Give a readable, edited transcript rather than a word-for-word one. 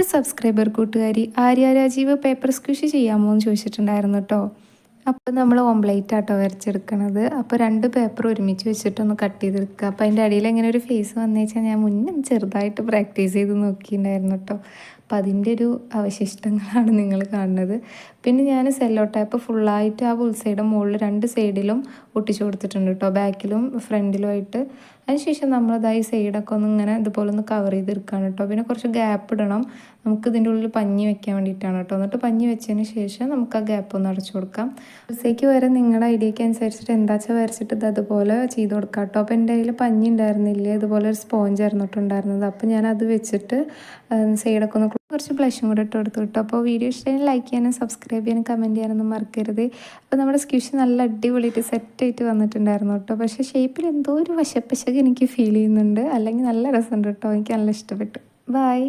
ഒരു സബ്സ്ക്രൈബർ കൂട്ടുകാരി ആര്യ രാജീവ് പേപ്പർ സ്ക്വിഷ് ചെയ്യാമോ എന്ന് ചോദിച്ചിട്ടുണ്ടായിരുന്നു കേട്ടോ. അപ്പോൾ നമ്മൾ ഓംപ്ലേറ്റ് ആട്ടോ വരച്ചെടുക്കണത്. അപ്പോൾ 2 പേപ്പർ ഒരുമിച്ച് വെച്ചിട്ടൊന്ന് കട്ട് ചെയ്തെടുക്കുക. അപ്പോൾ അതിൻ്റെ അടിയിൽ എങ്ങനെ ഒരു ഫേസ് വന്നു വെച്ചാൽ ഞാൻ മുന്നേ ചെറുതായിട്ട് പ്രാക്ടീസ് ചെയ്ത് നോക്കിയിട്ടുണ്ടായിരുന്നു കേട്ടോ. അപ്പോൾ അതിൻ്റെ ഒരു അവശിഷ്ടങ്ങളാണ് നിങ്ങൾ കാണുന്നത്. പിന്നെ ഞാൻ സെല്ലോ ടാപ്പ് ഫുള്ളായിട്ട് ആ ബുൾസൈഡ് മുകളിൽ 2 സൈഡിലും ഒട്ടിച്ചു കൊടുത്തിട്ടുണ്ട് കേട്ടോ, ബാക്കിലും ഫ്രണ്ടിലുമായിട്ട്. അതിനുശേഷം നമ്മളതായി സൈഡൊക്കെ ഒന്ന് ഇങ്ങനെ ഇതുപോലെ ഒന്ന് കവർ ചെയ്തെടുക്കുകയാണ് കേട്ടോ. പിന്നെ കുറച്ച് ഗ്യാപ്പ് ഇടണം, നമുക്ക് ഇതിൻ്റെ ഉള്ളിൽ പഞ്ഞി വെക്കാൻ വേണ്ടിയിട്ടാണ് കേട്ടോ. എന്നിട്ട് പഞ്ഞി വെച്ചതിന് ശേഷം നമുക്ക് ആ ഗ്യാപ്പ് ഒന്ന് അടച്ചു കൊടുക്കാം. ബുൾസൈക്ക് വരെ നിങ്ങളുടെ ഐഡിയക്ക് അനുസരിച്ചിട്ട് എന്താ വെച്ചാൽ വരച്ചിട്ട് ഇത് അതുപോലെ ചെയ്ത് കൊടുക്കാം കേട്ടോ. അപ്പോൾ എൻ്റെ കയ്യിൽ പഞ്ഞി ഉണ്ടായിരുന്നില്ല, ഇതുപോലെ ഒരു സ്പോഞ്ച് ആയിരുന്നിട്ടുണ്ടായിരുന്നത്. അപ്പോൾ ഞാൻ അത് വെച്ചിട്ട് സൈഡൊക്കെ ഒന്ന് കുറച്ച് ബ്ലഷും കൂടെ ഇട്ട് കൊടുത്തു കേട്ടോ. അപ്പോൾ വീഡിയോ ഇഷ്ടമായി ലൈക്ക് ചെയ്യാനും സബ്സ്ക്രൈബ് ചെയ്യാനും കമൻറ്റ് ചെയ്യാനൊന്നും മറക്കരുത്. അപ്പോൾ നമ്മുടെ സ്ക്വിഷ് നല്ല അടിപൊളിയായിട്ട് സെറ്റായിട്ട് വന്നിട്ടുണ്ടായിരുന്നു കേട്ടോ. പക്ഷേ ഷേപ്പിൽ എന്തോ ഒരു വശപ്പശക എനിക്ക് ഫീൽ ചെയ്യുന്നുണ്ട്, അല്ലെങ്കിൽ നല്ല രസമുണ്ട് കേട്ടോ. എനിക്ക് നല്ല ഇഷ്ടപ്പെട്ടു. ബൈ.